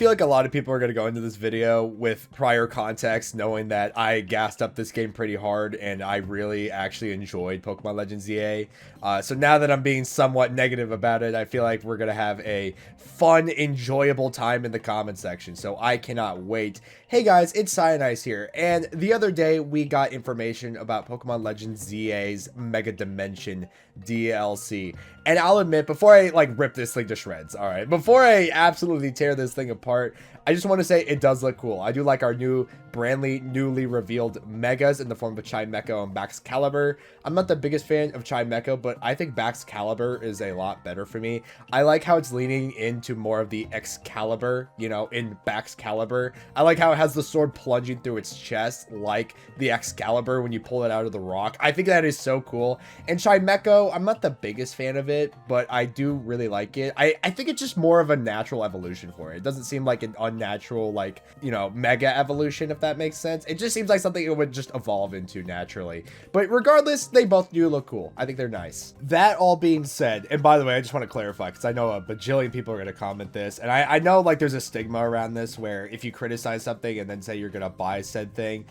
feel like a lot of people are going to go into this video with prior context, knowing that I gassed up this game pretty hard and I really actually enjoyed Pokemon Legends ZA. So now that I'm being somewhat negative about it, I feel like we're going to have a fun, enjoyable time in the comment section. So I cannot wait. Hey guys, it's Cyanize here, and the other day we got information about Pokemon Legends ZA's Mega Dimension DLC. And I'll admit, before I like rip this thing to shreds, alright, before I absolutely tear this thing apart, I just want to say it does look cool. I do like our newly revealed Megas in the form of Chimecho and Baxcalibur. I'm not the biggest fan of Chimecho, but I think Baxcalibur is a lot better for me. I like how it's leaning into more of the Excalibur, you know, in Baxcalibur. I like how it has the sword plunging through its chest like the Excalibur when you pull it out of the rock. I think that is so cool. And Chimecho, I'm not the biggest fan of it, but I do really like it. I think it's just more of a natural evolution for it. It doesn't seem like an unnatural, like, you know, mega evolution, if that makes sense. It just seems like something it would just evolve into naturally. But regardless, they both do look cool. I think they're nice. That all being said, and by the way, I just want to clarify, because I know a bajillion people are going to comment this, and I know like there's a stigma around this where if you criticize something and then say you're going to buy said thing,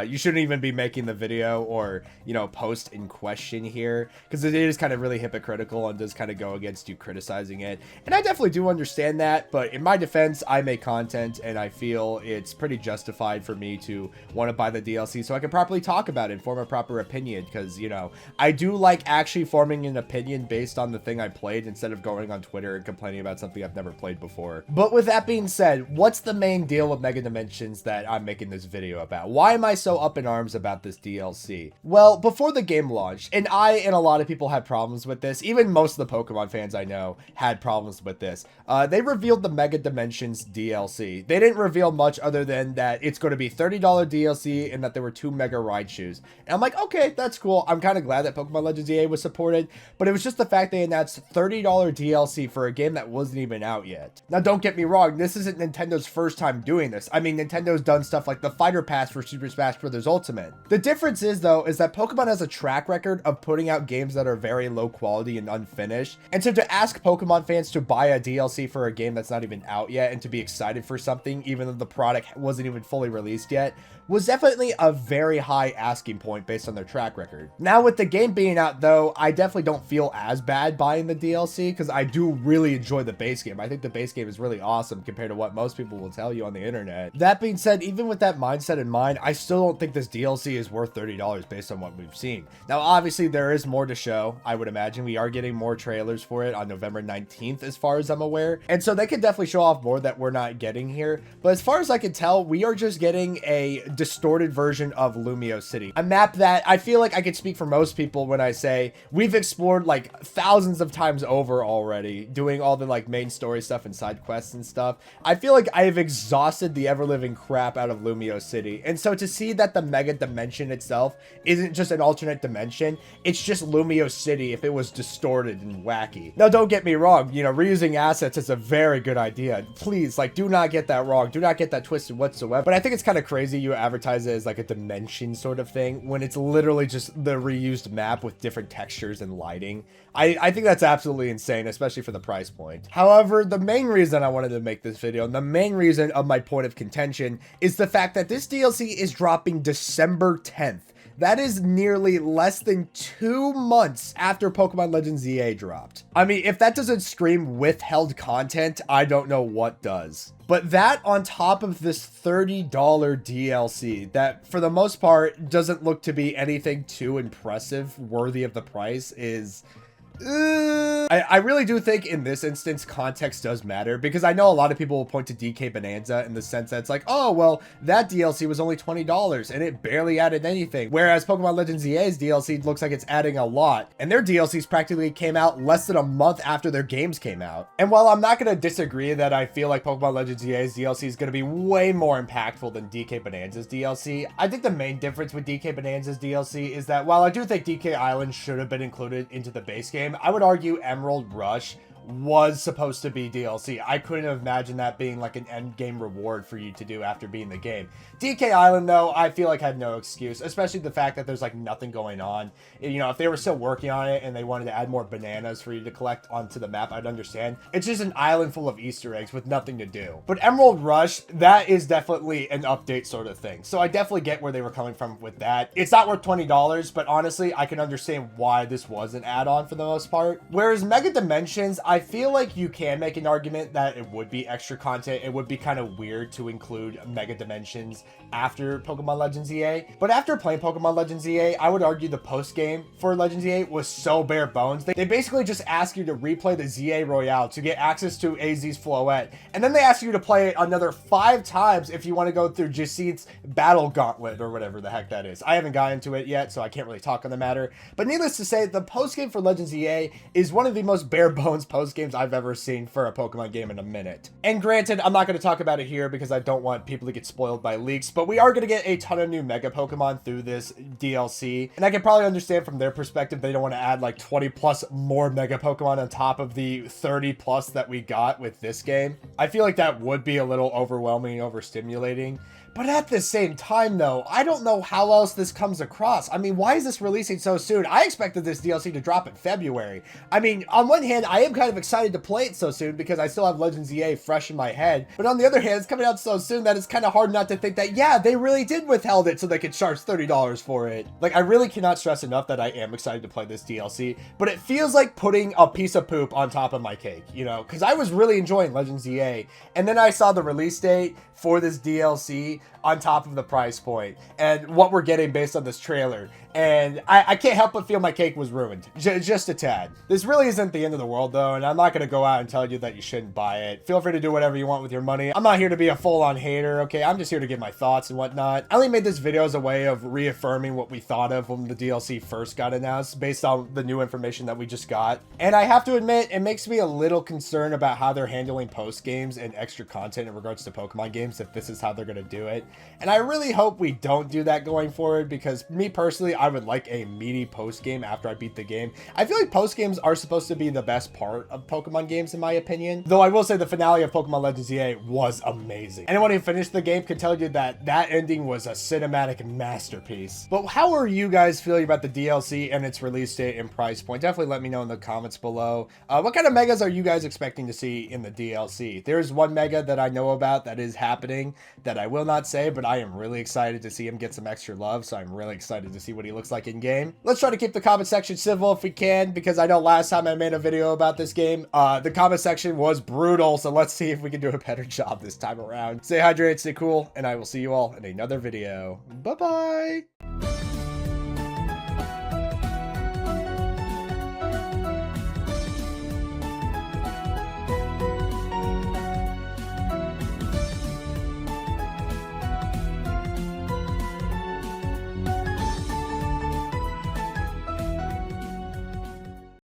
you shouldn't even be making the video or, you know, post in question here, because it is kind of really hypocritical and does kind of go against you criticizing it. And I definitely do understand that, but in my defense, I make content and I feel it's pretty justified for me to want to buy the DLC so I can properly talk about it and form a proper opinion, because, you know, I do like actually forming an opinion based on the thing I played instead of going on Twitter and complaining about something I've never played before. But with that being said, what's the main deal with Mega Dimensions that I'm making this video about? Why am I so up in arms about this DLC? Well, before the game launched, and a lot of people had problems with this, even most of the Pokemon fans I know had problems with this, they revealed the Mega Dimensions DLC. They didn't reveal much other than that it's going to be $30 DLC and that there were 2 Mega Raichus. And I'm like, okay, that's cool. I'm kind of glad that Pokemon Legends EA was supported, but it was just the fact they announced $30 DLC for a game that wasn't even out yet. Now, don't get me wrong, this isn't Nintendo's first time doing this. I mean, Nintendo's done stuff like the Fighter Pass for Super Smash Bros. Ultimate. The difference is, though, is that Pokemon has a track record of putting out games that are very low quality and unfinished. And so to ask Pokemon fans to buy a DLC for a game that's not even out yet and to be excited for something, even though the product wasn't even fully released yet, was definitely a very high asking point based on their track record. Now, with the game being out, though, I definitely don't feel as bad buying the DLC because I do really enjoy the base game. I think the base game is really awesome compared to what most people will tell you on the internet. That being said, even with that mindset in mind, I still don't think this DLC is worth $30 based on what we've seen. Now, obviously, there is more to show, I would imagine. We are getting more trailers for it on November 19th, as far as I'm aware. And so they could definitely show off more that we're not getting here. But as far as I can tell, we are just getting a distorted version of Lumio City, a map that I feel like I could speak for most people when I say we've explored like thousands of times over already, doing all the like main story stuff and side quests and stuff. I feel like I have exhausted the ever-living crap out of Lumio City, and so to see that the Mega Dimension itself isn't just an alternate dimension, it's just Lumio City if it was distorted and wacky. Now, don't get me wrong, you know, reusing assets is a very good idea. Please, like, do not get that wrong, do not get that twisted whatsoever. But I think it's kind of crazy you advertise it as like a dimension sort of thing when it's literally just the reused map with different textures and lighting. I think that's absolutely insane, especially for the price point. However, the main reason I wanted to make this video, and the main reason of my point of contention, is the fact that this DLC is dropping December 10th. That is nearly less than 2 months after Pokemon Legends ZA dropped. I mean, if that doesn't scream withheld content, I don't know what does. But that on top of this $30 DLC that for the most part doesn't look to be anything too impressive, worthy of the price, is... I really do think in this instance context does matter, because I know a lot of people will point to DK Bananza in the sense that it's like, oh, well, that DLC was only $20 and it barely added anything, whereas Pokemon Legends ZA's DLC looks like it's adding a lot, and their DLCs practically came out less than a month after their games came out. And while I'm not going to disagree that I feel like Pokemon Legends ZA's DLC is going to be way more impactful than DK Bananza's DLC, I think the main difference with DK Bananza's DLC is that while I do think DK Island should have been included into the base game, I would argue Emerald Rush was supposed to be DLC. I couldn't imagine that being like an end game reward for you to do after beating the game. DK Island, though, I feel like had no excuse, especially the fact that there's like nothing going on. You know, if they were still working on it and they wanted to add more bananas for you to collect onto the map, I'd understand. It's just an island full of Easter eggs with nothing to do. But Emerald Rush, that is definitely an update sort of thing. So I definitely get where they were coming from with that. It's not worth $20, but honestly, I can understand why this was an add-on for the most part. Whereas Mega Dimensions, I feel like you can make an argument that it would be extra content. It would be kind of weird to include Mega Dimensions after Pokemon Legends EA. But after playing Pokemon Legends EA, I would argue the post-game for Legends EA was so bare bones. They basically just ask you to replay the ZA Royale to get access to AZ's Floette. And then they ask you to play it another 5 times if you want to go through Jacint's Battle Gauntlet or whatever the heck that is. I haven't gotten into it yet, so I can't really talk on the matter. But needless to say, the post-game for Legends EA is one of the most bare bones post-games I've ever seen for a Pokemon game in a minute. And granted, I'm not going to talk about it here because I don't want people to get spoiled by leaks, but we are going to get a ton of new Mega Pokemon through this DLC. And I can probably understand from their perspective, they don't want to add like 20 plus more Mega Pokemon on top of the 30 plus that we got with this game. I feel like that would be a little overwhelming and overstimulating. But at the same time, though, I don't know how else this comes across. I mean, why is this releasing so soon? I expected this DLC to drop in February. I mean, on one hand, I am kind of excited to play it so soon because I still have Legends EA fresh in my head. But on the other hand, it's coming out so soon that it's kind of hard not to think that, yeah, they really did withheld it so they could charge $30 for it. Like, I really cannot stress enough that I am excited to play this DLC, but it feels like putting a piece of poop on top of my cake, you know, because I was really enjoying Legends EA. And then I saw the release date for this DLC on top of the price point and what we're getting based on this trailer. And I can't help but feel my cake was ruined. Just a tad. This really isn't the end of the world, though, and I'm not going to go out and tell you that you shouldn't buy it. Feel free to do whatever you want with your money. I'm not here to be a full-on hater, okay? I'm just here to give my thoughts and whatnot. I only made this video as a way of reaffirming what we thought of when the DLC first got announced based on the new information that we just got. And I have to admit, it makes me a little concerned about how they're handling post-games and extra content in regards to Pokemon games, if this is how they're going to do it. And I really hope we don't do that going forward, because me personally, I would like a meaty post game after I beat the game. I feel like post games are supposed to be the best part of Pokemon games in my opinion, though I will say the finale of Pokemon Legends EA was amazing. Anyone who finished the game can tell you that that ending was a cinematic masterpiece. But how are you guys feeling about the DLC and its release date and price point? Definitely let me know in the comments below. What kind of megas are you guys expecting to see in the DLC? There's one mega that I know about that is happening that I will not say, but I am really excited to see him get some extra love, so I'm really excited to see what he looks like in game. Let's try to keep the comment section civil if we can, because I know last time I made a video about this game, the comment section was brutal, so let's see if we can do a better job this time around. Stay hydrated, stay cool, and I will see you all in another video. Bye-bye!